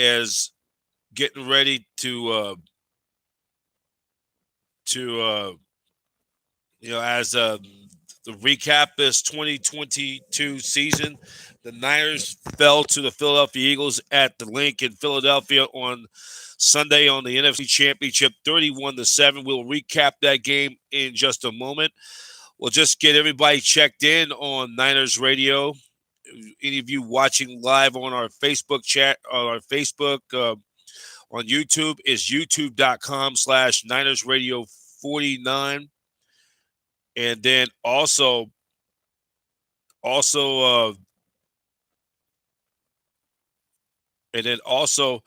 as getting ready as the recap this 2022 season, the Niners fell to the Philadelphia Eagles at the Link in Philadelphia on Sunday on the NFC Championship, 31-7. We'll recap that game in just a moment. We'll just get everybody checked in on Niners Radio. Any of you watching live on our Facebook chat, on our Facebook, on YouTube, is youtube.com/Niners Radio 49. And then also, uh, also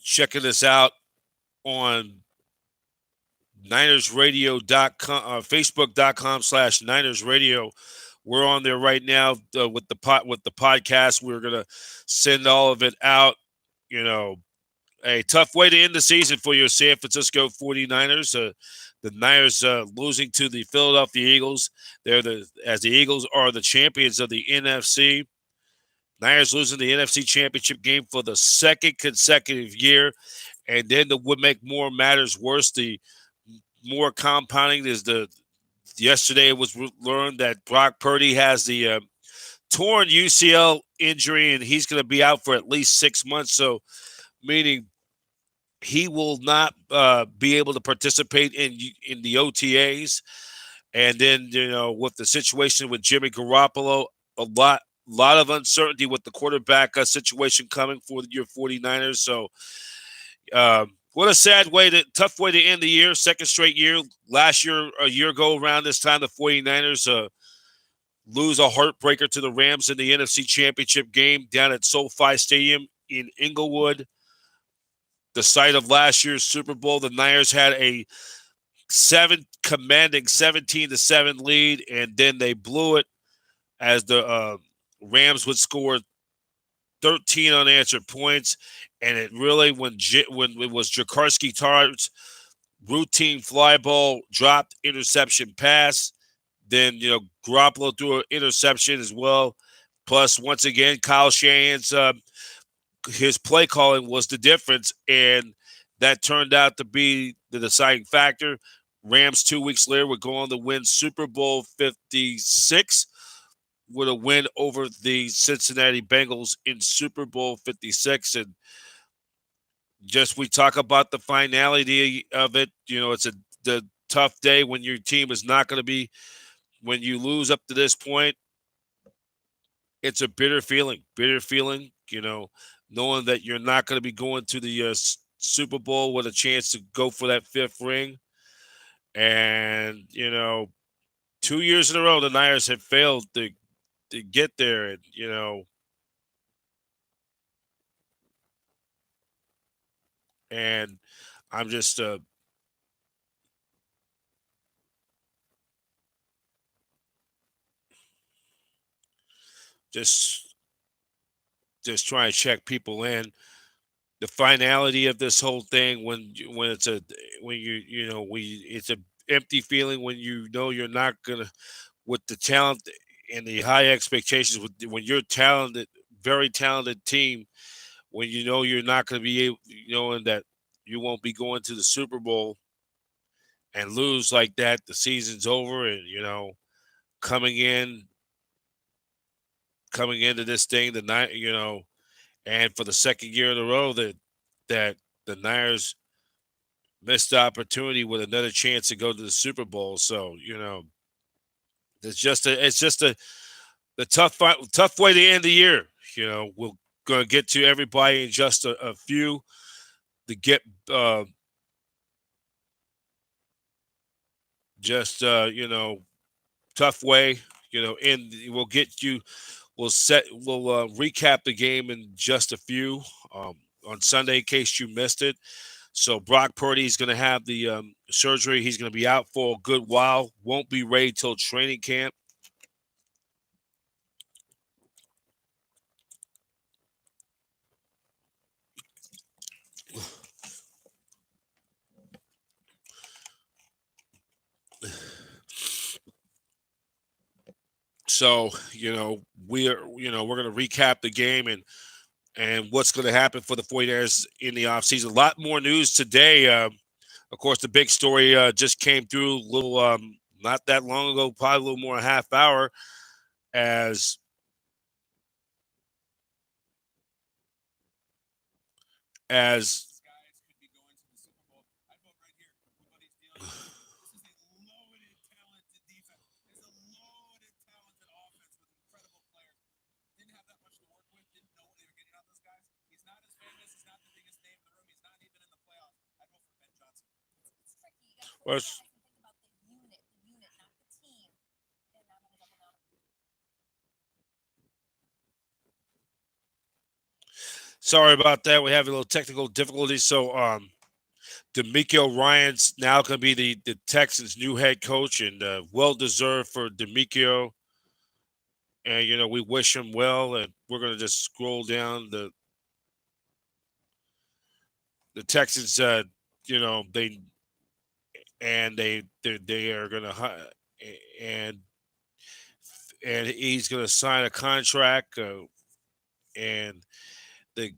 checking us out on NinersRadio.com, Facebook.com/Niners Radio. We're on there right now with the podcast. We're gonna send all of it out. You know, a tough way to end the season for your San Francisco 49ers. The Niners losing to the Philadelphia Eagles. As the Eagles are the champions of the NFC. Niners losing the NFC Championship game for the second consecutive year. And then would make more matters worse, the more compounding is yesterday it was learned that Brock Purdy has the torn UCL injury, and he's going to be out for at least 6 months. So, meaning he will not be able to participate in the OTAs. And then, with the situation with Jimmy Garoppolo, a lot of uncertainty with the quarterback situation coming for your 49ers. So, what a tough way to end the year, second straight year. Last year, a year ago around this time, the 49ers lose a heartbreaker to the Rams in the NFC Championship game down at SoFi Stadium in Inglewood, the site of last year's Super Bowl. The Niners had a commanding 17-7 lead, and then they blew it as the Rams would score 13 unanswered points. And it really, when it was Jakarski Tartt's routine fly ball, dropped interception pass, then, Garoppolo threw an interception as well. Plus, once again, Kyle Shanahan's his play calling was the difference, and that turned out to be the deciding factor. Rams 2 weeks later would go on to win Super Bowl 56 with a win over the Cincinnati Bengals in Super Bowl 56. And just we talk about the finality of it. It's the tough day when your team is not going to be, when you lose up to this point. It's a bitter feeling, knowing that you're not going to be going to the Super Bowl with a chance to go for that fifth ring. And, 2 years in a row, the Niners have failed to get there. And, and I'm just trying to check people in. The finality of this whole thing, it's an empty feeling when you're not gonna, with the talent and the high expectations, when you're talented, very talented team, when you're not going to be able, knowing that you won't be going to the Super Bowl and lose like that, the season's over. And coming into this thing, the night, and for the second year in a row that the Niners missed the opportunity with another chance to go to the Super Bowl. So it's just the tough way to end the year. We're going to get to everybody in just a few to get tough way. And we'll get you. We'll recap the game in just a few on Sunday in case you missed it. So Brock Purdy is going to have the surgery. He's going to be out for a good while. Won't be ready till training camp. So we're going to recap the game, and and what's going to happen for the 49ers in the offseason. A lot more news today. Of course, the big story just came through a little, not that long ago, probably a little more than a half hour, as as was, sorry about that. We have a little technical difficulties. So, D'Amico Ryan's now going to be the Texans' new head coach, and well deserved for D'Amico. And we wish him well. And we're going to just scroll down the Texans. You know they are going to and and he's going to sign a contract. And they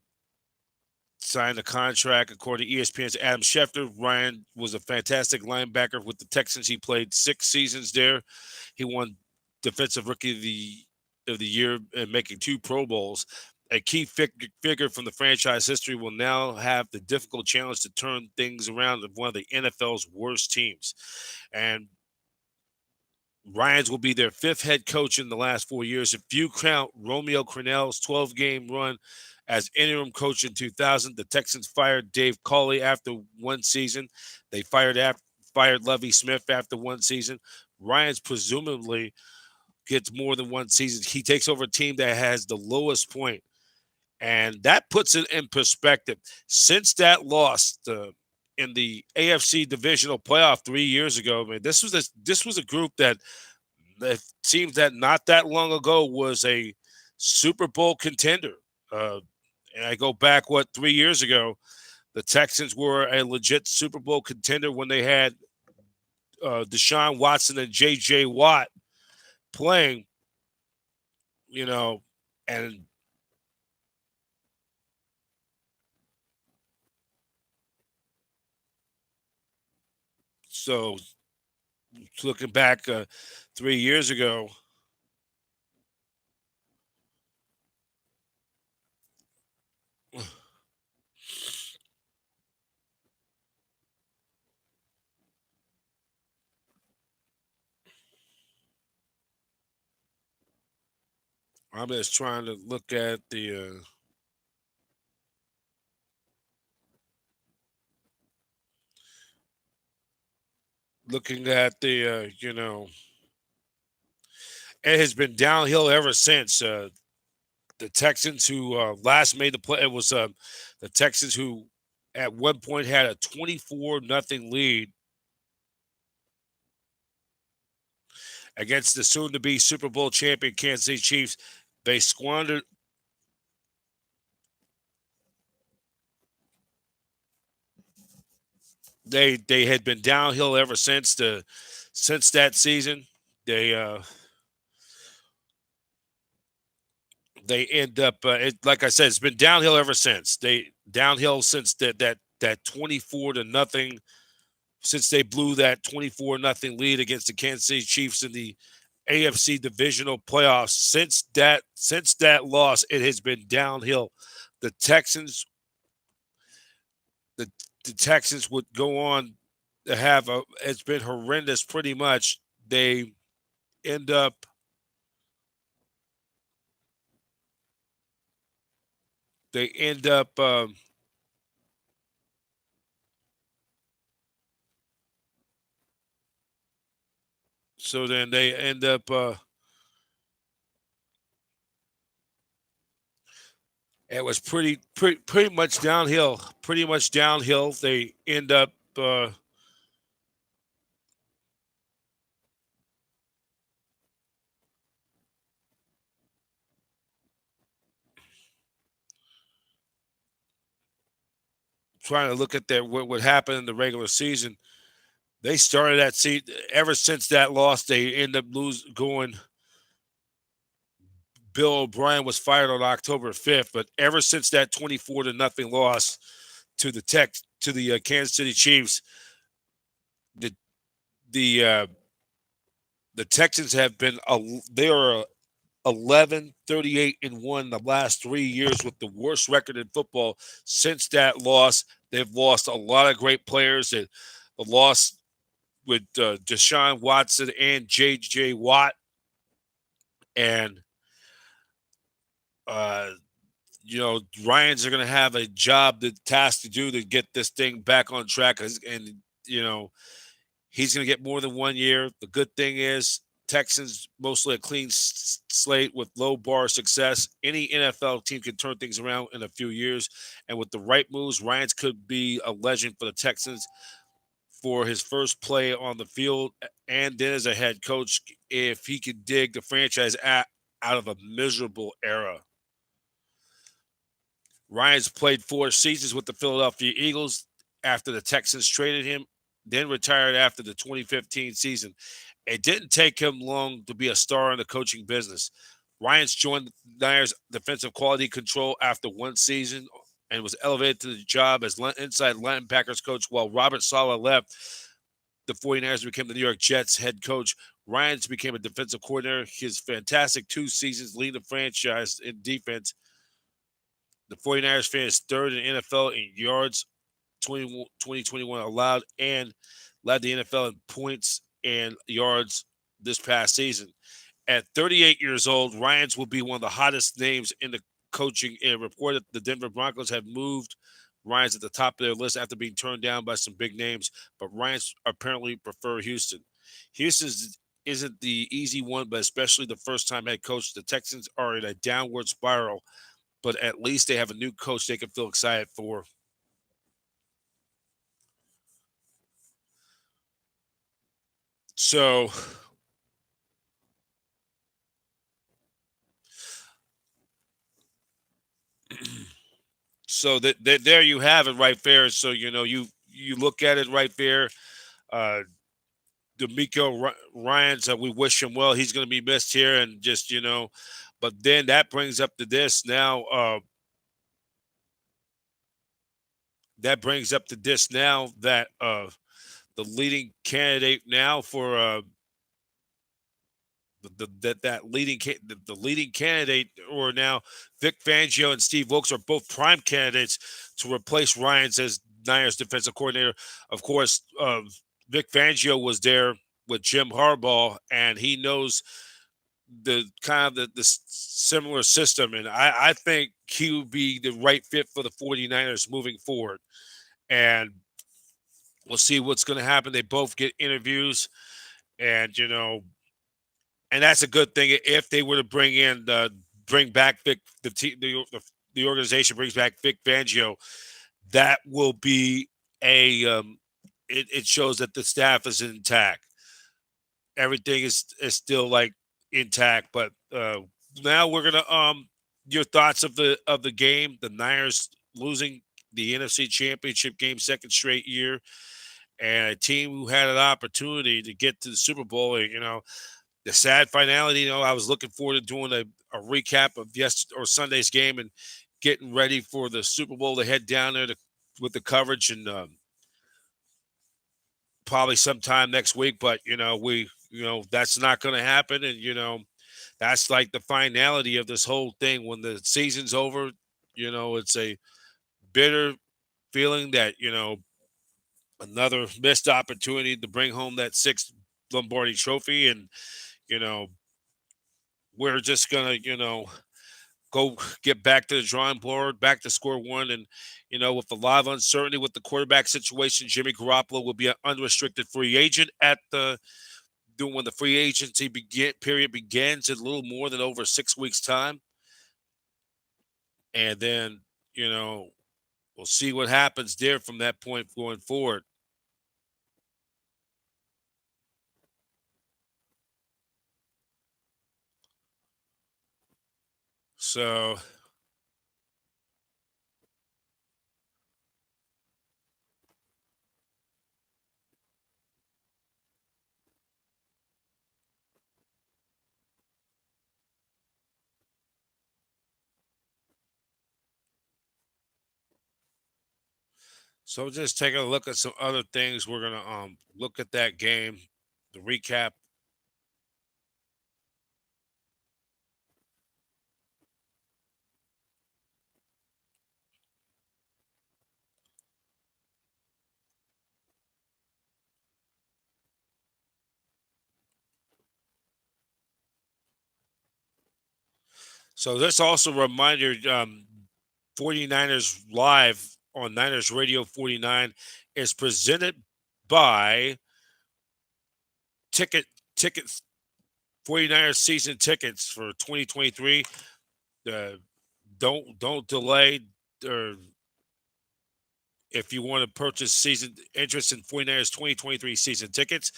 signed a contract. According to ESPN's Adam Schefter, Ryan was a fantastic linebacker with the Texans. He played 6 seasons there. He won Defensive Rookie of the Year and making 2 Pro Bowls. A key figure from the franchise history will now have the difficult challenge to turn things around of one of the NFL's worst teams. And Ryans will be their 5th head coach in the last 4 years. If you count Romeo Crennel's 12-game run as interim coach in 2000, the Texans fired Dave Cawley after 1 season. They fired Lovie Smith after 1 season. Ryans presumably gets more than 1 season. He takes over a team that has the lowest point, and that puts it in perspective. Since that loss in the AFC divisional playoff 3 years ago, man, this was a group that it seems that not that long ago was a Super Bowl contender. And I go back 3 years ago, the Texans were a legit Super Bowl contender when they had Deshaun Watson and J.J. Watt playing. You know, and so looking back 3 years ago, I'm just trying to look at it has been downhill ever since. The Texans who last made the play, it was the Texans who at one point had a 24-0 lead against the soon-to-be Super Bowl champion Kansas City Chiefs. They squandered. They had been downhill ever since that season. They they end up like I said, it's been downhill ever since. They downhill since that 24-0, since they blew that 24-0 lead against the Kansas City Chiefs in the AFC divisional playoffs. Since that loss, it has been downhill. The Texans the the Texans would go on to have it's been horrendous pretty much. They end up they end up so then they end up it was pretty much downhill. Pretty much downhill. They end up trying to look at what happened in the regular season. They started that season ever since that loss. They end up going Bill O'Brien was fired on October 5th, but ever since that 24 to nothing loss to the Kansas City Chiefs, the the uh, the Texans have been they are 11-38-1 the last 3 years with the worst record in football since that loss. They've lost a lot of great players. The loss with Deshaun Watson and J.J. Watt, and uh, Ryans are going to have a task to do to get this thing back on track, and you know he's going to get more than 1 year. The good thing is Texans mostly a clean slate with low bar success. Any NFL team can turn things around in a few years, and with the right moves, Ryans could be a legend for the Texans for his first play on the field and then as a head coach if he could dig the franchise out of a miserable era. Ryans played 4 seasons with the Philadelphia Eagles after the Texans traded him, then retired after the 2015 season. It didn't take him long to be a star in the coaching business. Ryans joined Niners defensive quality control after 1 season and was elevated to the job as inside linebackers coach while Robert Saleh left. The 49ers became the New York Jets head coach. Ryans became a defensive coordinator. His fantastic 2 seasons leading the franchise in defense. The 49ers finished third in NFL in yards 2021 allowed and led the NFL in points and yards this past season. At 38 years old, Ryans will be one of the hottest names in the coaching and reported the Denver Broncos have moved Ryans at the top of their list after being turned down by some big names, but Ryans apparently prefer Houston. Houston isn't the easy one, but especially the first time head coach. The Texans are in a downward spiral, but at least they have a new coach they can feel excited for. So, so there you have it right there. So you look at it right there. Uh, D'Amico Ryans, we wish him well. He's going to be missed here, and just but then that brings up to this now. That brings up to this now that the leading candidate now for the leading candidate, or now Vic Fangio and Steve Wilkes are both prime candidates to replace Ryans as Niners defensive coordinator. Of course, Vic Fangio was there with Jim Harbaugh, and he knows the kind of the similar system, and I think he would be the right fit for the 49ers moving forward. And we'll see what's going to happen. They both get interviews, and and that's a good thing if they were to bring back Vic, the organization brings back Vic Fangio. That will be it shows that the staff is intact. Everything is still like intact, but now we're gonna your thoughts of the game. The Niners losing the NFC Championship game second straight year, and a team who had an opportunity to get to the Super Bowl. And, the sad finality. I was looking forward to doing a recap of Sunday's game and getting ready for the Super Bowl to head down there with the coverage and probably sometime next week. But that's not going to happen, and that's like the finality of this whole thing. When the season's over, it's a bitter feeling that another missed opportunity to bring home that sixth Lombardi Trophy, and you know we're just gonna go get back to the drawing board, back to square one, and with a lot of uncertainty with the quarterback situation, Jimmy Garoppolo will be an unrestricted free agent at the doing when the free agency period begins in a little more than over 6 weeks time, and then we'll see what happens there from that point going forward. So So just taking a look at some other things. We're gonna look at that game, the recap. So this also a reminder, 49ers Live on Niners Radio 49 is presented by Ticket Tickets 49ers season tickets for 2023. Uh, don't delay, or if you want to purchase season interest in 49ers 2023 season tickets,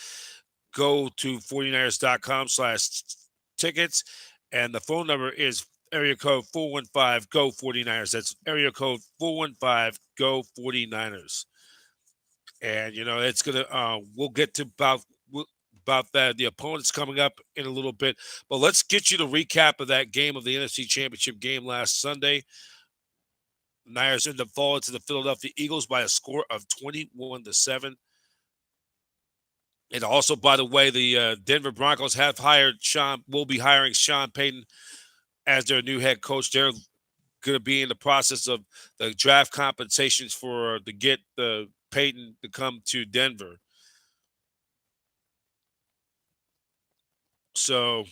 go to 49ers.com/tickets. And the phone number is area code 415 go 49ers. That's area code 415 go 49ers. And it's gonna we'll get to about that the opponents coming up in a little bit, but let's get you the recap of that game, of the NFC Championship game last Sunday. Niners end up falling to the Philadelphia Eagles by a score of 21-7. And also, by the way, the Denver Broncos will be hiring Sean Payton as their new head coach. They're going to be in the process of the draft compensations to get the Payton to come to Denver. So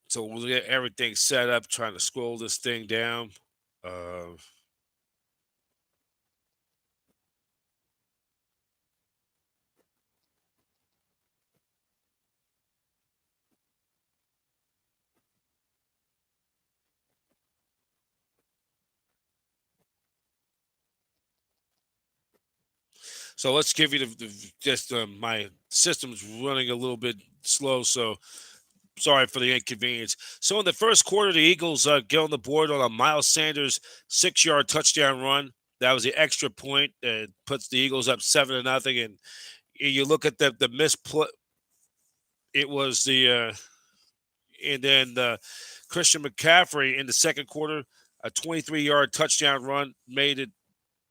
so we'll get everything set up, trying to scroll this thing down. Uh, so let's give you just my system's running a little bit slow, so sorry for the inconvenience. So in the first quarter, the Eagles get on the board on a Miles Sanders 6-yard touchdown run. That was the extra point that puts the Eagles up 7-0. And you look at the misplay. It was and then Christian McCaffrey in the second quarter, a 23-yard touchdown run made it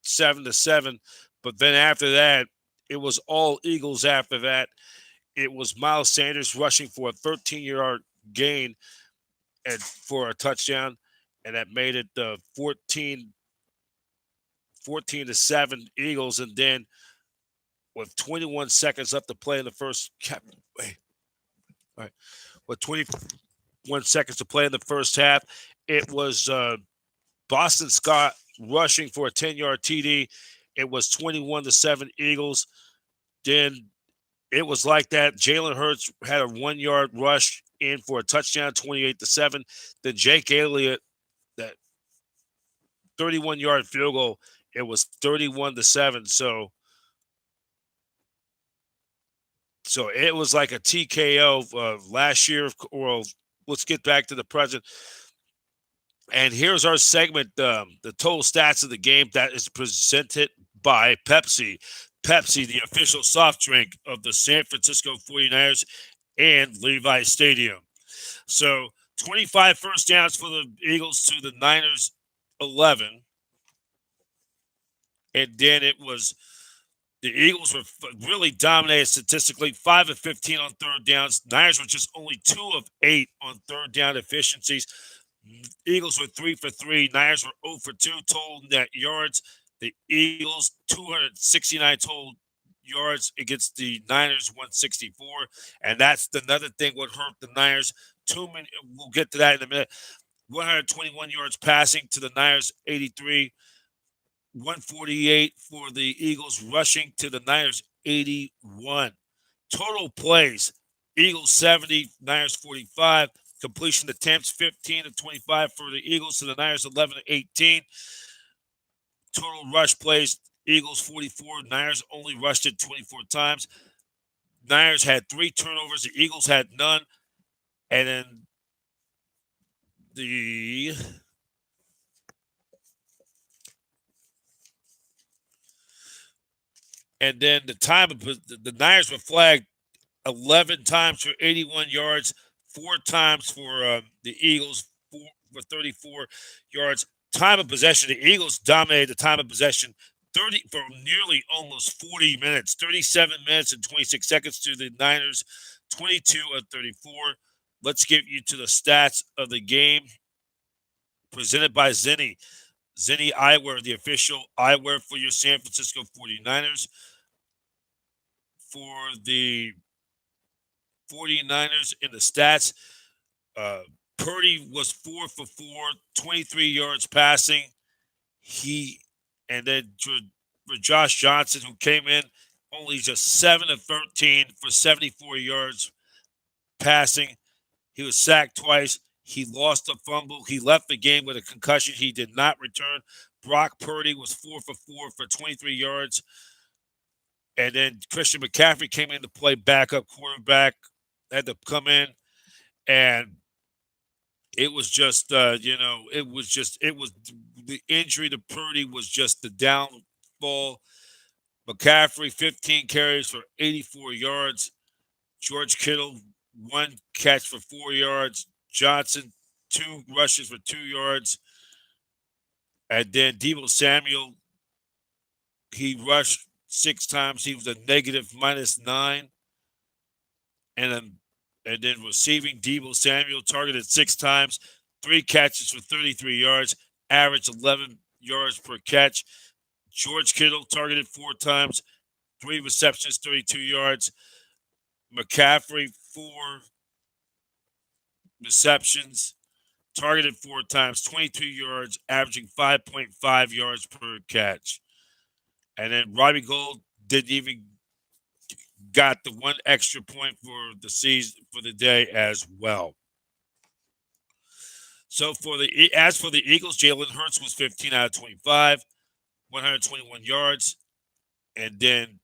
7-7. But then after that, it was all Eagles after that. It was Miles Sanders rushing for a 13-yard gain and for a touchdown, and that made it 14-7 Eagles. And then with 21 seconds left to play in the first wait, all right, with 21 seconds to play in the first half, it was Boston Scott rushing for a 10-yard TD. It was 21-7 Eagles. Then it was like that. Jalen Hurts had a 1-yard rush in for a touchdown, 28-7. Then Jake Elliott, that 31-yard field goal, it was 31-7. So it was like a TKO last year. Or let's get back to the present. And here's our segment, the total stats of the game, that is presented by Pepsi. Pepsi, the official soft drink of the San Francisco 49ers and Levi Stadium. So 25 first downs for the Eagles to the Niners 11. And then it was the Eagles were really dominated statistically, 5 of 15 on third downs. Niners were just only 2 of 8 on third down efficiencies. Eagles were 3 for 3. Niners were 0 for 2 total net yards. The Eagles 269 total yards against the Niners 164, and that's another thing what hurt the Niners. Too many. We'll get to that in a minute. 121 yards passing to the Niners 83. 148 for the Eagles rushing to the Niners 81. Total plays: Eagles 70, Niners 45. Completion attempts 15 of 25 for the Eagles to the Niners 11 of 18. Total rush plays: Eagles 44, Niners only rushed it 24 times. Niners had 3 turnovers, the Eagles had none. And then the And then the Niners were flagged 11 times for 81 yards, 4 times for the Eagles, for 34 yards. Time of possession, the Eagles dominated the time of possession 30 for nearly almost 40 minutes, 37 minutes and 26 seconds to the Niners, 22 of 34. Let's get you to the stats of the game presented by Zinni. Zinni Eyewear, the official eyewear for your San Francisco 49ers. For the 49ers in the stats, uh, Purdy was 4 for 4, 23 yards passing. And then for Josh Johnson, who came in only just 7 of 13 for 74 yards passing. He was sacked twice. He lost a fumble. He left the game with a concussion. He did not return. Brock Purdy was 4 for 4 for 23 yards. And then Christian McCaffrey came in to play backup quarterback, had to come in, and it was just, it was the injury to Purdy was just the downfall. McCaffrey, 15 carries for 84 yards. George Kittle, 1 catch for 4 yards. Johnson, 2 rushes for 2 yards. And then Deebo Samuel, he rushed 6 times. He was a negative -9. And then receiving, Deebo Samuel targeted 6 times, 3 catches for 33 yards, average 11 yards per catch. George Kittle targeted 4 times, 3 receptions, 32 yards. McCaffrey, 4 receptions, targeted 4 times, 22 yards, averaging 5.5 yards per catch. And then Robbie Gould didn't even got the 1 extra point for the season for the day as well. So as for the Eagles, Jalen Hurts was 15 out of 25, 121 yards, and then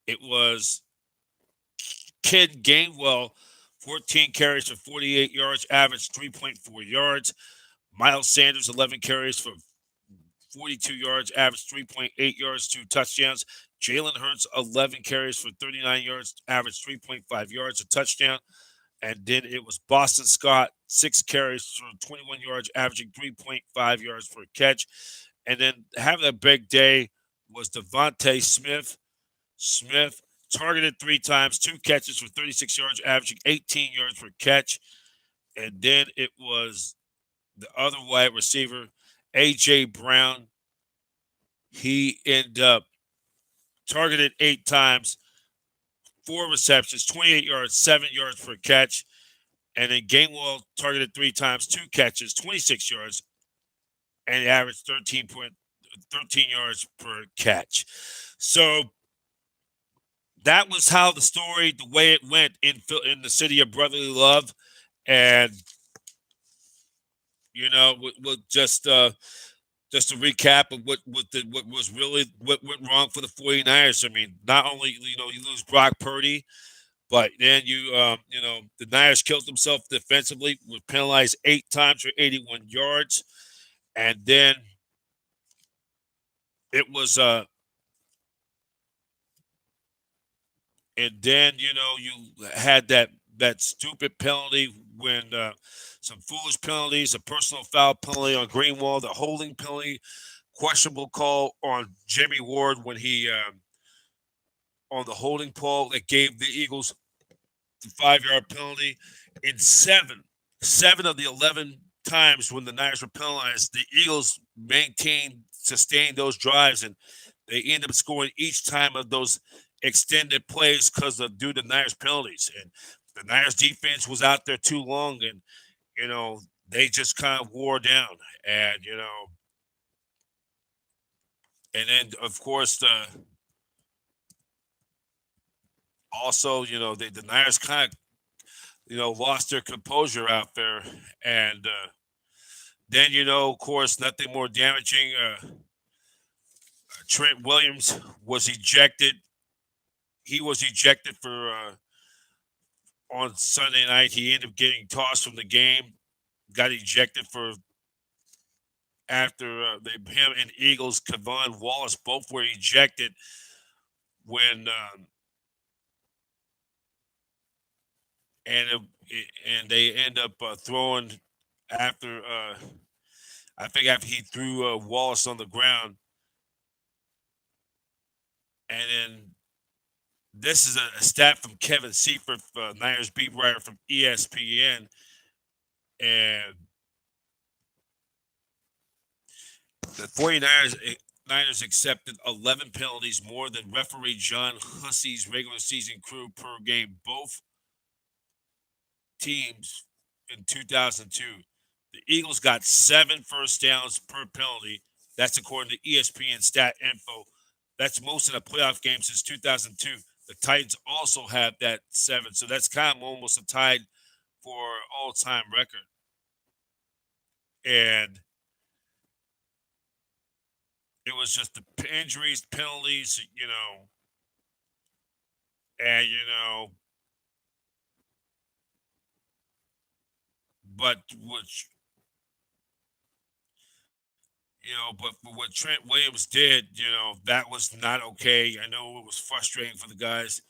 it was Ken Gainwell, 14 carries for 48 yards, averaged 3.4 yards. Miles Sanders, 11 carries for 42 yards, averaged 3.8 yards, 2 touchdowns. Jalen Hurts, 11 carries for 39 yards, averaged 3.5 yards, a touchdown. And then it was Boston Scott, 6 carries for 21 yards, averaging 3.5 yards per catch. And then having a big day was Devontae Smith. Smith targeted 3 times, 2 catches for 36 yards, averaging 18 yards per catch. And then it was the other wide receiver, A.J. Brown. He ended up targeted 8 times, 4 receptions, 28 yards, 7 yards per catch. And then Gainwell targeted 3 times, 2 catches, 26 yards, and averaged 13 yards per catch. So that was how the way it went in the city of brotherly love. And, we'll just to recap of what went wrong for the 49ers. I mean, not only, you lose Brock Purdy, but then the Niners killed themselves defensively, were penalized 8 times for 81 yards. And then it was you had that stupid penalty when some foolish penalties, a personal foul penalty on Greenwald, the holding penalty, questionable call on Jimmy Ward when he on the holding call that gave the Eagles the 5-yard penalty. In 7 of the 11 times when the Niners were penalized, the Eagles sustained those drives, and they ended up scoring each time of those extended plays due to Niners penalties. And the Niners defense was out there too long, and they just kind of wore down. And and then of course also the Niners kind of lost their composure out there. And then of course, nothing more damaging. Trent Williams was ejected. He was ejected for on Sunday night. He ended up getting tossed from the game. Got ejected for after him and Eagles, Kevon Wallace both were ejected when and and they end up throwing after I think after he threw Wallace on the ground, and then this is a stat from Kevin Seifert, Niners beat writer from ESPN, and the 49ers Niners accepted 11 penalties, more than referee John Hussey's regular season crew per game. Both teams in 2002. The Eagles got 7 first downs per penalty. That's according to ESPN Stat Info. That's most in a playoff game since 2002. The Titans also have that 7. So that's kind of almost a tied for all-time record. And it was just the injuries, penalties, and but which but for what Trent Williams did, that was not okay. I know it was frustrating for the guys,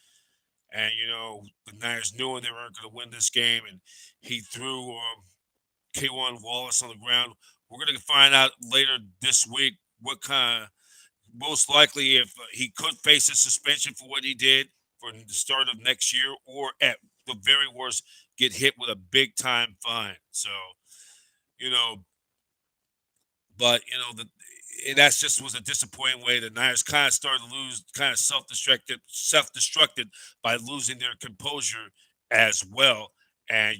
and the Niners knew they weren't going to win this game, and he threw K1 Wallace on the ground. We're going to find out later this week what kind of, most likely, if he could face a suspension for what he did for the start of next year, or at the very worst, get hit with a big time fine. So, you know, but and that's just was a disappointing way. The Niners kind of started to lose, kind of self-destructed by losing their composure as well. And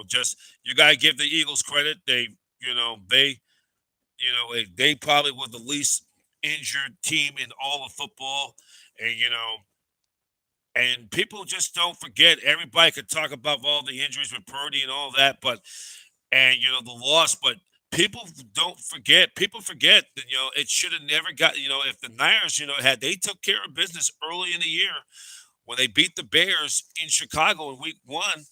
just you gotta give the Eagles credit. They probably were the least injured team in all of football, and and people just don't forget. Everybody could talk about all the injuries with Purdy and all that, but and the loss, but people don't forget. People forget that it should have never got. If the Niners had they took care of business early in the year when they beat the Bears in Chicago in Week 1,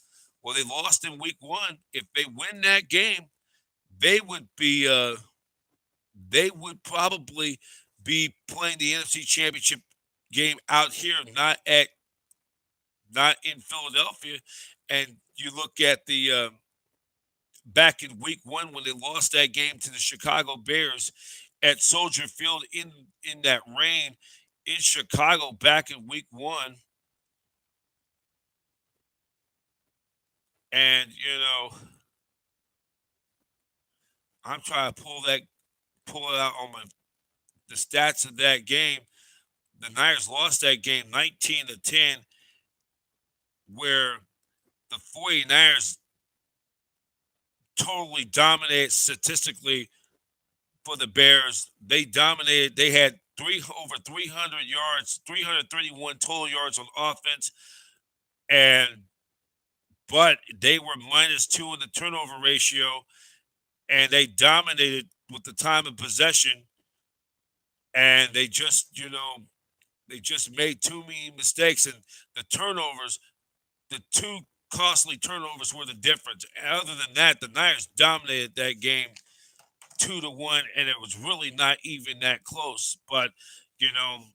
well, they lost in Week 1. If they win that game, they would be. They would probably be playing the NFC Championship game out here, not in Philadelphia. And you look at the back in Week 1 when they lost that game to the Chicago Bears at Soldier Field in that rain in Chicago back in Week 1, and I'm trying to pull it out on the stats of that game. The Niners lost that game 19-10, where the 49ers totally dominated statistically for the Bears. They dominated. They had over 300 yards, 331 total yards on offense, and but they were -2 in the turnover ratio, and they dominated with the time of possession, and they just made too many mistakes, and the turnovers, the two costly turnovers were the difference. And other than that, the Niners dominated that game 2-1, and it was really not even that close. But you know,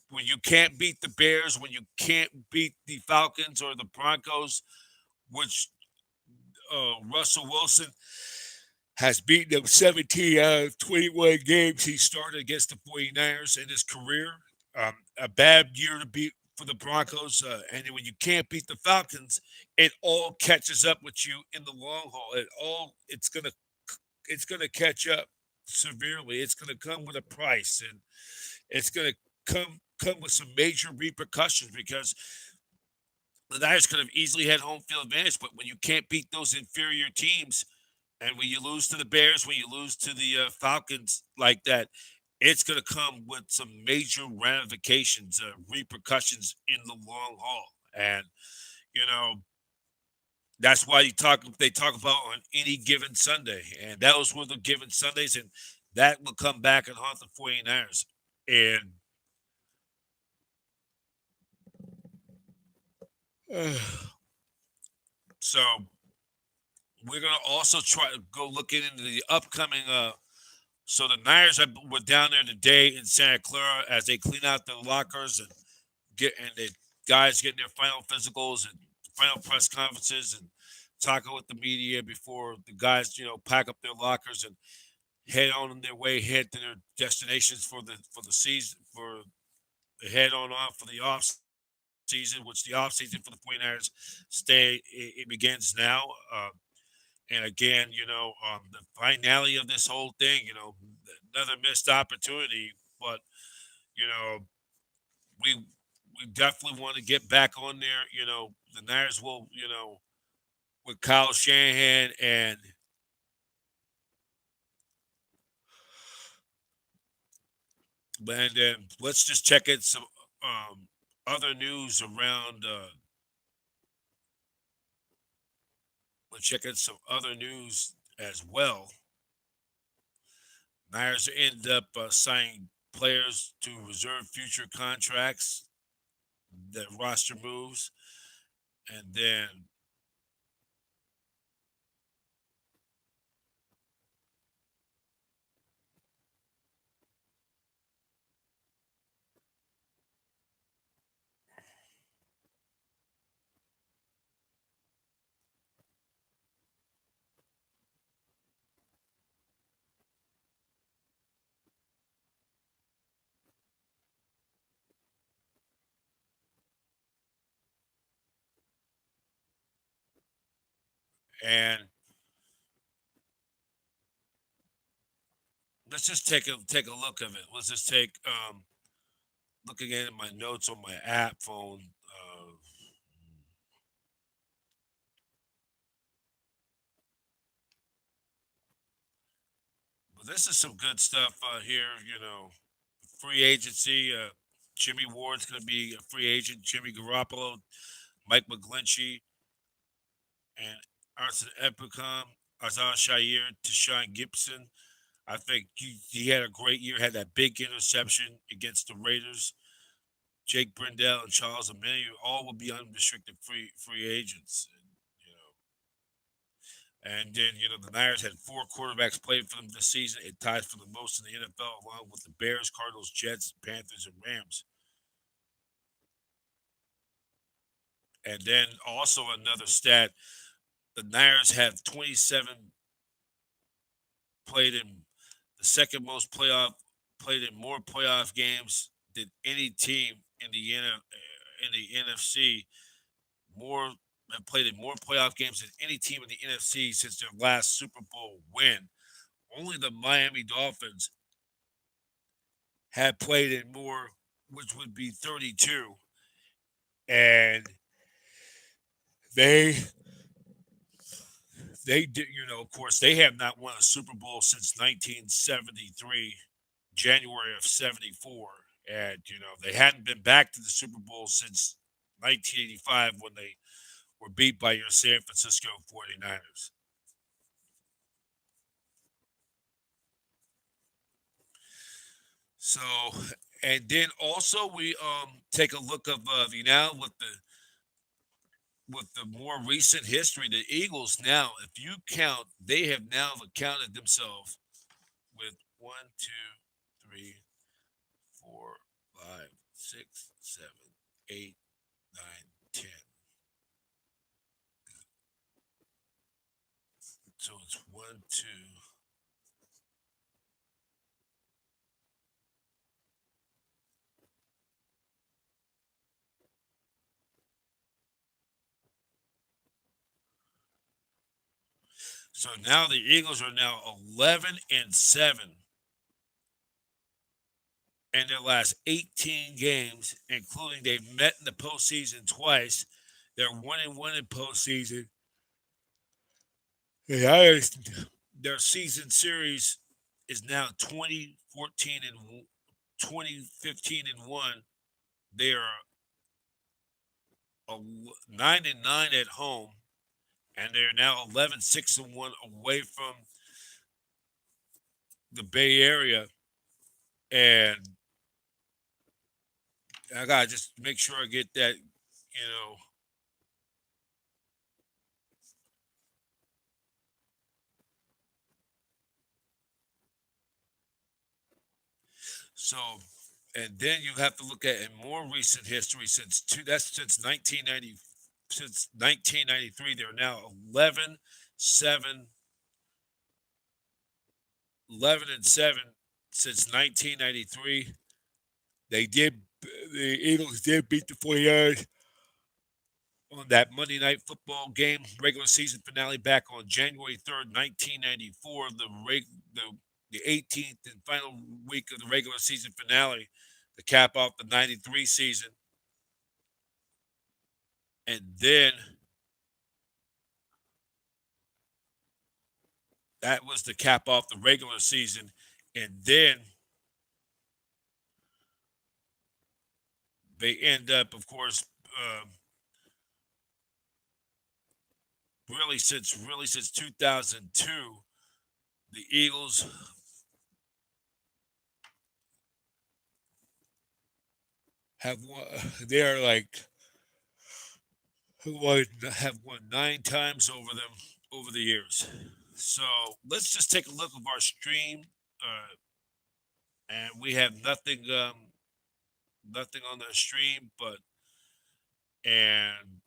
when you can't beat the Bears, when you can't beat the Falcons or the Broncos, which Russell Wilson has beaten them 17 out of 21 games he started against the 49ers in his career. A bad year to beat for the Broncos. And when you can't beat the Falcons, it all catches up with you in the long haul. It's gonna catch up severely. It's gonna come with a price, and it's gonna come with some major repercussions because the Niners could have easily had home field advantage, but when you can't beat those inferior teams, and when you lose to the Bears, when you lose to the Falcons like that, it's going to come with some major ramifications, repercussions in the long haul. And you know that's why they talk about on any given Sunday, and those were the given Sundays, and that will come back and haunt the 49ers. And so we're going to also try to go looking into the upcoming So the Niners were down there today in Santa Clara as they clean out their lockers and the guys getting their final physicals and final press conferences and talking with the media before the guys, pack up their lockers and head on their way, head to their destinations for the season, for the head on off for the off season, which the off season for the 49ers it begins now. And again, the finality of this whole thing, another missed opportunity, but you know, we we definitely want to get back on there. The Niners will, with Kyle Shanahan and then let's just check in some other news around. Let's check in some other news as well. Niners end up signing players to reserve future contracts, the roster moves, and then and let's just take a look of it. Let's just take looking at my notes on my app phone. But this is some good stuff here. Free agency. Jimmy Ward's going to be a free agent. Jimmy Garoppolo, Mike McGlinchey, and Arthur Epicom, Azar Shair, Tashawn Gibson. I think he had a great year. Had that big interception against the Raiders. Jake Brindell and Charles Emmanuel all will be unrestricted free agents. And then, the Niners had four quarterbacks played for them this season. It ties for the most in the NFL, along with the Bears, Cardinals, Jets, Panthers, and Rams. And then also another stat: the Niners have 27 played in the second most played in more playoff games than any team in the NFC. More have played in more playoff games than any team in the NFC since their last Super Bowl win. Only the Miami Dolphins had played in more, which would be 32. And they they did, of course, they have not won a Super Bowl since 1973, January of 74. And, they hadn't been back to the Super Bowl since 1985 when they were beat by your San Francisco 49ers. So, and then also we take a look of with the more recent history, the Eagles now, if you count, they have now accounted themselves with 1, 2, 3, 4, 5, 6, 7, 8, 9, 10. So it's one, two. So now the Eagles are now 11-7 in their last 18 games, including they've met in the postseason twice. They're 1-1 in postseason. Yeah, their season series is now 2014 and 2015 and 1. They are 9-9 at home, and they're now 11-6-1 away from the Bay Area. And I gotta just make sure I get that, you know. So, and then you have to look at in more recent history since 1990 since 1993 they're now 7 11-7 since 1993. They did the Eagles did beat the 49ers on that Monday Night Football game regular season finale back on January 3rd, 1994, the 18th and final week of the regular season finale to cap off the 93 season. And then that was to cap off the regular season. And then they end up, of course, really since 2002, the Eagles have won. They are like have won 9 times over them over the years. So let's just take a look of our stream, and we have nothing on the stream, but and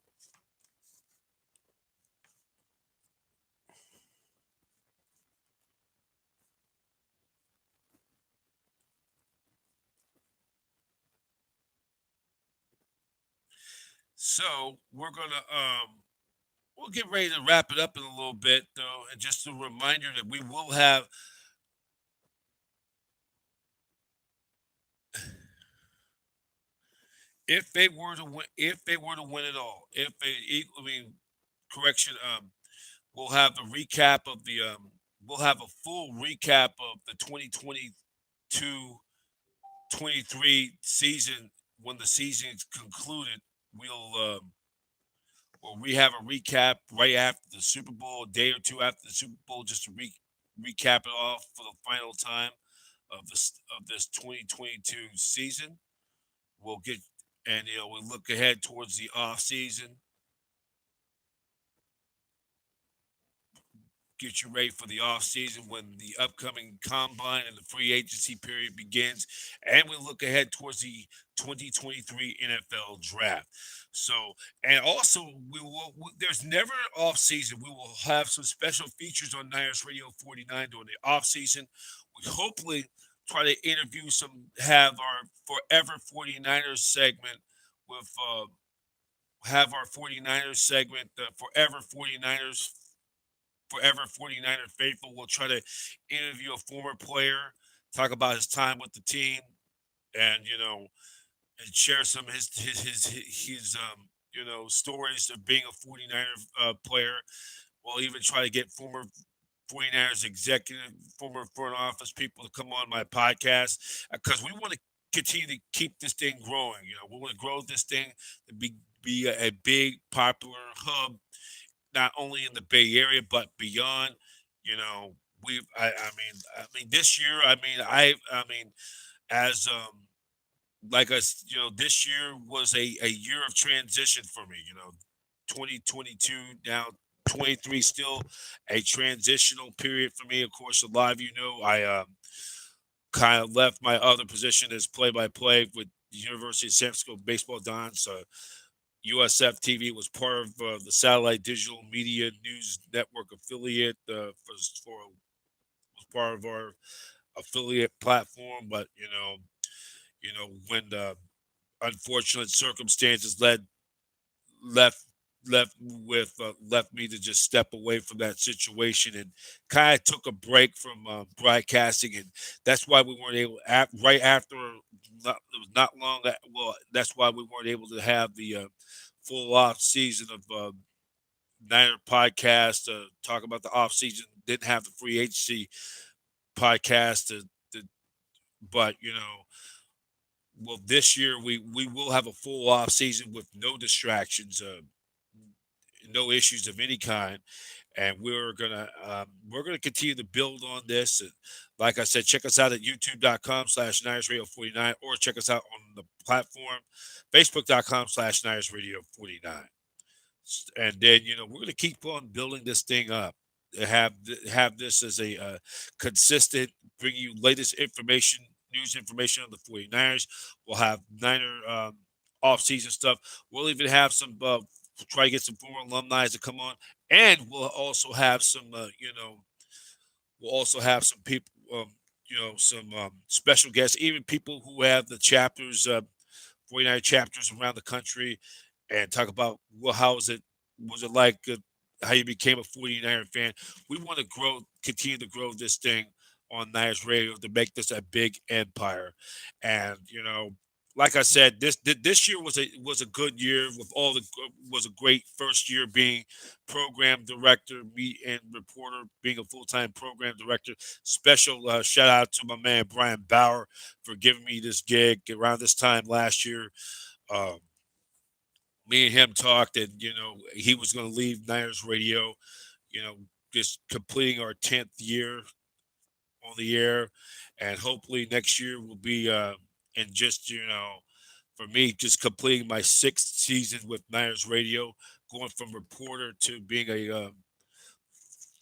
so we'll get ready to wrap it up in a little bit though, and just a reminder that we will have if they were to win it all, if they I mean correction, we'll have the recap of the we'll have a full recap of the 2022-23 season when the season is concluded. We'll we have a recap right after the Super Bowl, a day or two after the Super Bowl, just to recap it off for the final time of this 2022 season. We'll get and we look ahead towards the off season, get you ready for the off season when the upcoming combine and the free agency period begins, and we look ahead towards the 2023 NFL draft. So, and also there's never an off season. We will have some special features on Niners Radio 49 during the off season. We hopefully try to interview have our Forever 49ers segment with have our 49ers segment, the Forever 49er faithful will try to interview a former player, talk about his time with the team, and and share some of his stories of being a 49er player. We'll even try to get former 49ers executive, former front office people to come on my podcast because we want to continue to keep this thing growing. We want to grow this thing to be a big popular hub not only in the Bay Area but beyond. You know, I mean, this year, as like us, this year was a year of transition for me. 2022 now. 23 still a transitional period for me. Of course, a lot of I kind of left my other position as play-by-play with the University of San Francisco Baseball Dons. USF TV was part of the Satellite Digital Media News Network affiliate. Was part of our affiliate platform, but when the unfortunate circumstances left left me to just step away from that situation and kind of took a break from broadcasting, and that's why we weren't able right after it was not long well that's why we weren't able to have the full off season of Niner podcast talk about the off season, didn't have the free agency podcast but well, this year we will have a full off season with no distractions, no issues of any kind, and we're gonna continue to build on this. And like I said, check us out at youtube.com/Niners Radio 49, or check us out on the platform facebook.com/Niners Radio 49. And then we're gonna keep on building this thing up. Have this as a consistent, bring you latest information news information on the 49ers. We'll have Niner off-season stuff. We'll even have some try to get some former alumni to come on, and we'll also have some we'll also have some people some special guests, even people who have the chapters 49 chapters around the country, and talk about, well, how was it like how you became a 49er fan. We want to continue to grow this thing on Niners Radio to make this a big empire. And like I said, this year was a good year with all the was a great first year being program director, me and reporter being a full time program director. Special shout out to my man Brian Bauer for giving me this gig around this time last year. Um, Me and him talked, and he was going to leave Niners Radio. You know, just completing our 10th year on the air, and hopefully next year will be and just for me, just completing my sixth season with Niners Radio, going from reporter to being a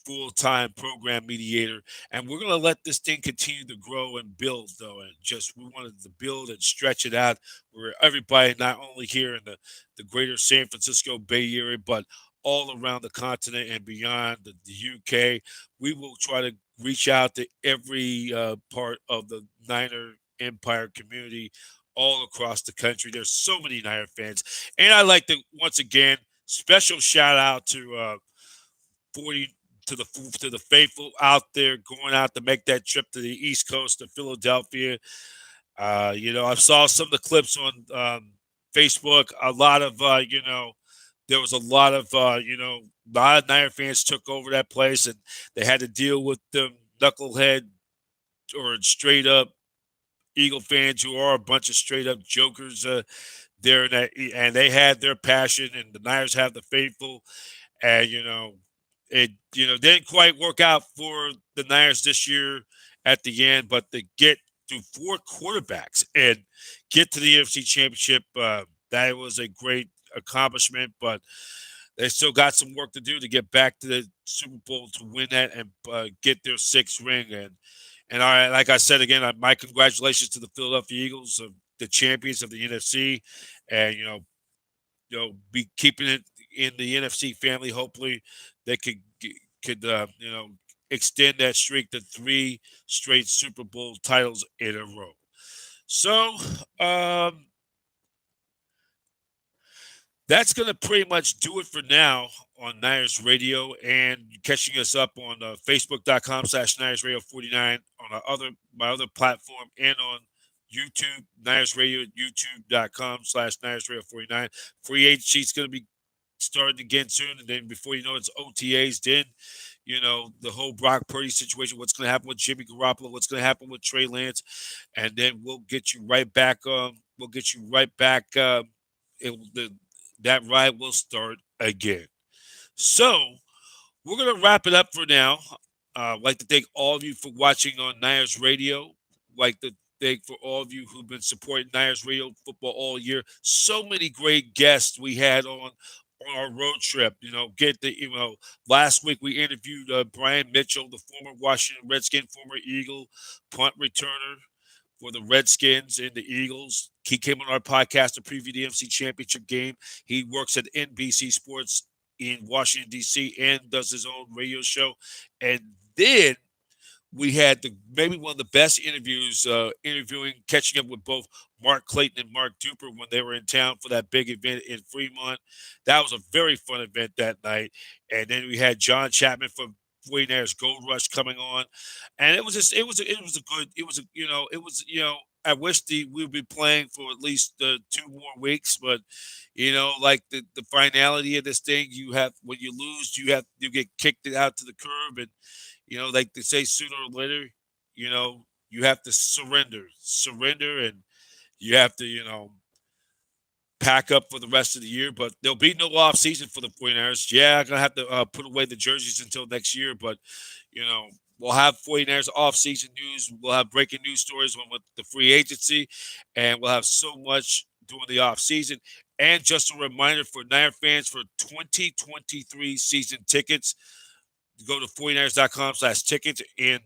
full-time program mediator. And we're going to let this thing continue to grow and build, though, and just we wanted to build and stretch it out where everybody, not only here in the greater San Francisco Bay Area, but all around the continent and beyond, the UK, we will try to reach out to every part of the Niner Empire community all across the country. There's so many Niner fans. And I'd like to, once again, special shout out to 40 to the faithful out there going out to make that trip to the East Coast to Philadelphia. I saw some of the clips on Facebook. A lot of there was a lot of a lot of Niner fans took over that place, and they had to deal with the knucklehead or straight up Eagle fans who are a bunch of straight up jokers there, and they had their passion, and the Niners have the faithful, and it didn't quite work out for the Niners this year at the end, but to get through four quarterbacks and get to the NFC Championship, that was a great accomplishment. But they still got some work to do to get back to the Super Bowl to win that and get their sixth ring. And all right, like I said again, my congratulations to the Philadelphia Eagles, the champions of the NFC, and be keeping it in the NFC family. Hopefully, they could extend that streak to three straight Super Bowl titles in a row. So that's going to pretty much do it for now on Niners Radio, and catching us up on Facebook.com/Niners Radio 49 on my other platform, and on YouTube, Niners Radio, YouTube.com/Niners Radio 49. Free agency is going to be starting again soon, and then before you know it's OTAs. Then the whole Brock Purdy situation, what's going to happen with Jimmy Garoppolo, what's going to happen with Trey Lance, and then we'll get you right back. We'll get you right back. That ride will start again. So we're going to wrap it up for now. I'd like to thank all of you for watching on Niners Radio. Like to thank for all of you who've been supporting Niners Radio football all year. So many great guests we had on our road trip. Last week we interviewed Brian Mitchell, the former Washington Redskin, former Eagle punt returner for the Redskins and the Eagles. He came on our podcast to preview the NFC Championship game. He works at NBC Sports in Washington, D.C., and does his own radio show. And then we had maybe one of the best interviews, catching up with both Mark Clayton and Mark Duper when they were in town for that big event in Fremont. That was a very fun event that night. And then we had John Chapman from 49ers Gold Rush coming on, and it was I wish we would be playing for at least 2 more weeks, but like the finality of this thing, when you lose, you get kicked out to the curb, and like they say, sooner or later, you have to surrender, and you have to pack up for the rest of the year. But there'll be no off season for the 49ers. Yeah, I'm gonna have to put away the jerseys until next year, but we'll have 49ers off season news. We'll have breaking news stories with the free agency, and we'll have so much during the off season. And just a reminder for Niner fans, for 2023 season tickets, go to 49ers.com/tickets, and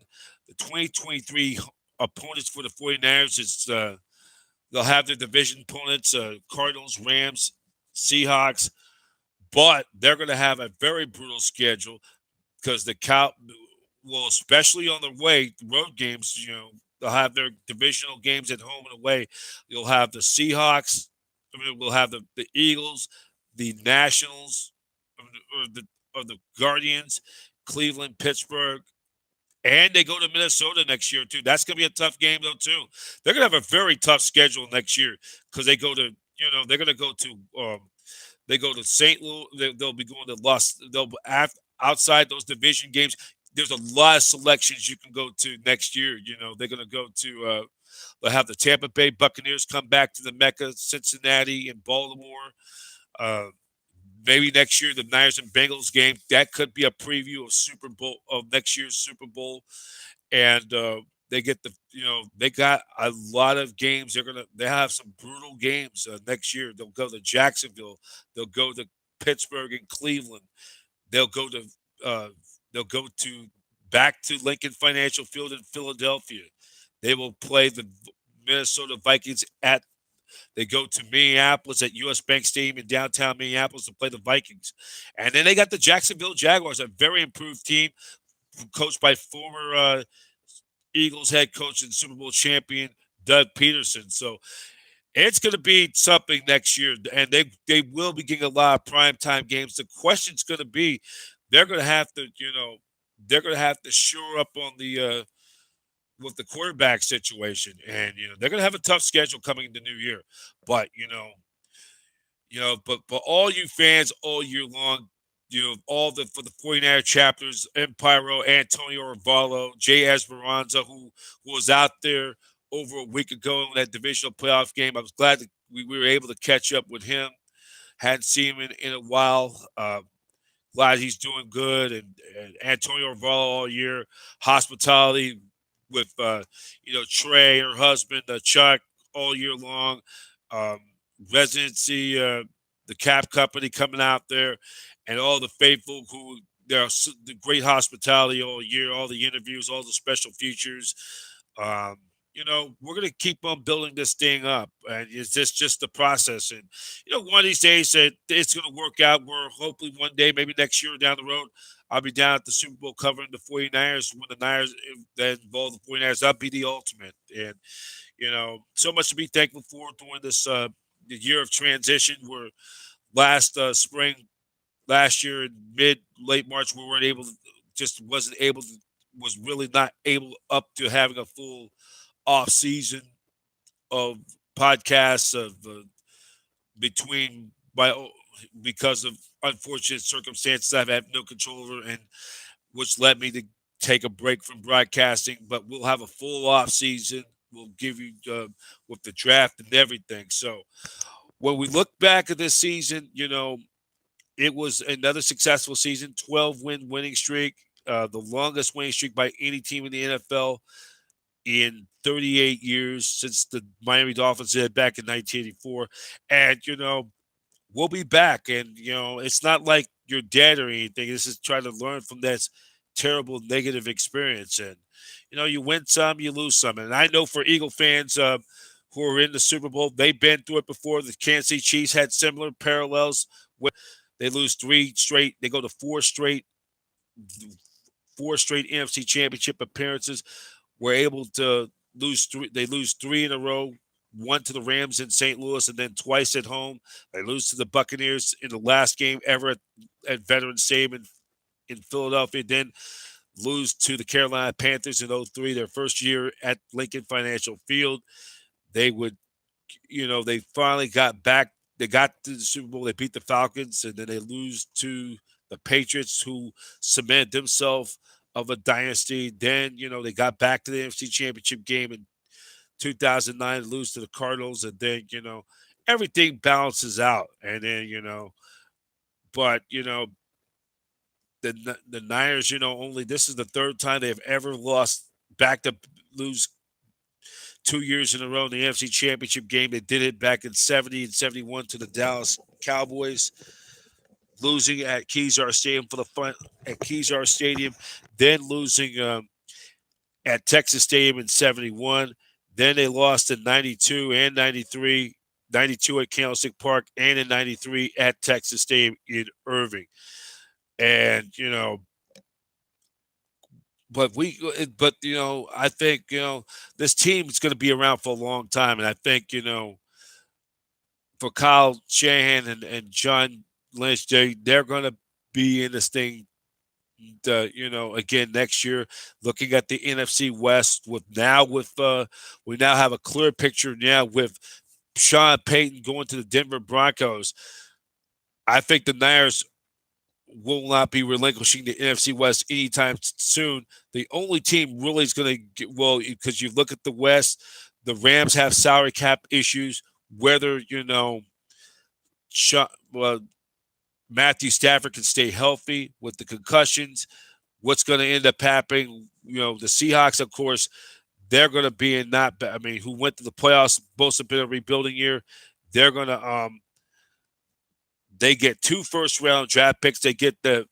the 2023 opponents for the 49ers. They'll have their division opponents, Cardinals, Rams, Seahawks, but they're going to have a very brutal schedule because well, especially on the road games, they'll have their divisional games at home and away. You'll have the Seahawks. We'll have the Eagles, the Nationals, or the Guardians, Cleveland, Pittsburgh, and they go to Minnesota next year too. That's going to be a tough game though too. They're going to have a very tough schedule next year because they go to they're going to go to they go to St. Louis. They'll be going to outside those division games. There's a lot of selections you can go to next year. They're going to go to. They'll have the Tampa Bay Buccaneers come back to the Mecca, Cincinnati, and Baltimore. Uh, Maybe next year the Niners and Bengals game that could be a preview of next year's Super Bowl, and they get they got a lot of games. They have some brutal games next year. They'll go to Jacksonville, they'll go to Pittsburgh and Cleveland, they'll go to uh, they'll go to back to Lincoln Financial Field in Philadelphia. They will play the Minnesota Vikings at they go to Minneapolis at US Bank Stadium in downtown Minneapolis to play the Vikings. And then they got the Jacksonville Jaguars, a very improved team coached by former Eagles head coach and Super Bowl champion Doug Peterson. So it's going to be something next year, and they will be getting a lot of primetime games. The question's going to be they're going to have to, shore up on the with the quarterback situation, and they're going to have a tough schedule coming into New Year. But but all you fans all year long, all the for the 49er chapters, Empiro, Antonio Ravallo, Jay Esperanza, who was out there over a week ago in that divisional playoff game. I was glad that we were able to catch up with him. Hadn't seen him in a while. Glad he's doing good, and Antonio Ravallo all year. Hospitality with Trey, her husband, Chuck, all year long. Um, Residency, the Cap Company coming out there, and all the faithful who the great hospitality all year, all the interviews, all the special features. Um, we're gonna keep on building this thing up, and it's just the process. And one of these days, it's gonna work out. Where hopefully one day, maybe next year down the road, I'll be down at the Super Bowl covering the 49ers. When the Niners that involve the 49ers, that'll be the ultimate. And so much to be thankful for during this the year of transition. Where last spring, last year in late March, we weren't able to, just wasn't able to, was really not able up to having a full off season of podcasts of between my because of unfortunate circumstances I've had no control over, and which led me to take a break from broadcasting. But we'll have a full off season. We'll give you with the draft and everything. So when we look back at this season, it was another successful season, 12-win winning streak, the longest winning streak by any team in the NFL in 38 years since the Miami Dolphins did back in 1984. And, we'll be back. And, it's not like you're dead or anything. This is trying to learn from that terrible negative experience. And, you win some, you lose some. And I know for Eagle fans who are in the Super Bowl, they've been through it before. The Kansas City Chiefs had similar parallels. They lose 3 straight. They go to 4 straight NFC Championship appearances. Were able to lose 3. They lose 3 in a row. One to the Rams in St. Louis, and then twice at home. They lose to the Buccaneers in the last game ever at Veterans Stadium in Philadelphia. Then lose to the Carolina Panthers in 2003, their first year at Lincoln Financial Field. They they finally got back. They got to the Super Bowl. They beat the Falcons, and then they lose to the Patriots, who cemented themselves of a dynasty. Then, they got back to the NFC Championship game in 2009, lose to the Cardinals, and then, everything balances out. And then, but, the Niners, only this is the third time they have ever lost back to lose 2 years in a row in the NFC Championship game. They did it back in 70 and 71 to the Dallas Cowboys, losing at Kezar Stadium then losing at Texas Stadium in 71. Then they lost in 92 and 93, 92 at Candlestick Park, and in 93 at Texas Stadium in Irving. And, I think, this team is going to be around for a long time. And I think, for Kyle Shanahan and John Lynch, they're going to be in this thing, again next year. Looking at the NFC West we now have a clear picture now with Sean Payton going to the Denver Broncos. I think the Niners will not be relinquishing the NFC West anytime soon. The only team really is going to because you look at the West, the Rams have salary cap issues. Whether Matthew Stafford can stay healthy with the concussions, what's going to end up happening? The Seahawks, of course, they're going to be in not. I mean, who went to the playoffs? Most have been a rebuilding year. They're going to they get 2 first-round draft picks. They get the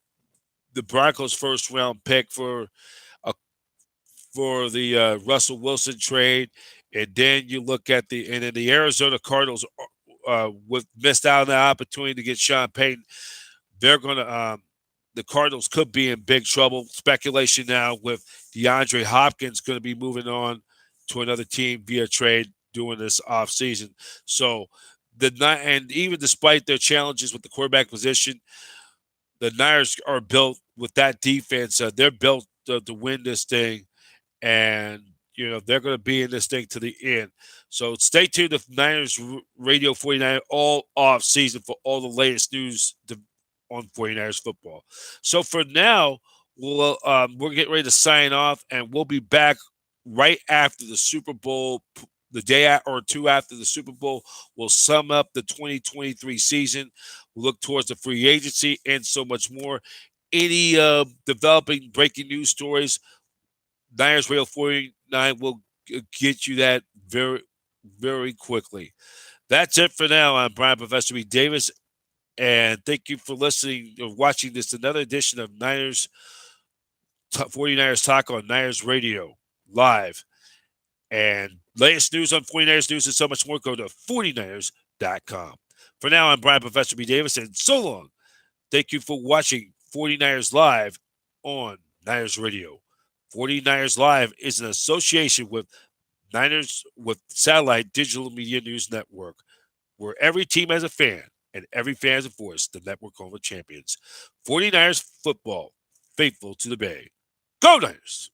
Broncos' first-round pick for the Russell Wilson trade, and then you look at the Arizona Cardinals with missed out on the opportunity to get Sean Payton. They're going to the Cardinals could be in big trouble. Speculation now with DeAndre Hopkins going to be moving on to another team via trade during this offseason. So and even despite their challenges with the quarterback position, the Niners are built with that defense. They're built to win this thing, and they're going to be in this thing to the end. So stay tuned to Niners Radio 49 all off season for all the latest news on 49ers football. So for now, we're getting ready to sign off, and we'll be back right after the Super Bowl, the day or two after the Super Bowl. We'll sum up the 2023 season. We'll look towards the free agency and so much more. Any developing breaking news stories, Niners Radio 49 will get you that very, very quickly. That's it for now. I'm Brian Professor B. Davis, and thank you for listening or watching this another edition of 49ers Talk on Niners Radio Live. And latest news on 49ers news and so much more, go to 49ers.com. For now, I'm Brian Professor B. Davis, and so long. Thank you for watching 49ers Live on Niners Radio. 49ers Live is an association with Satellite Digital Media News Network, where every team has a fan and every fan has a voice, the network home of champions. 49ers football, faithful to the Bay. Go Niners!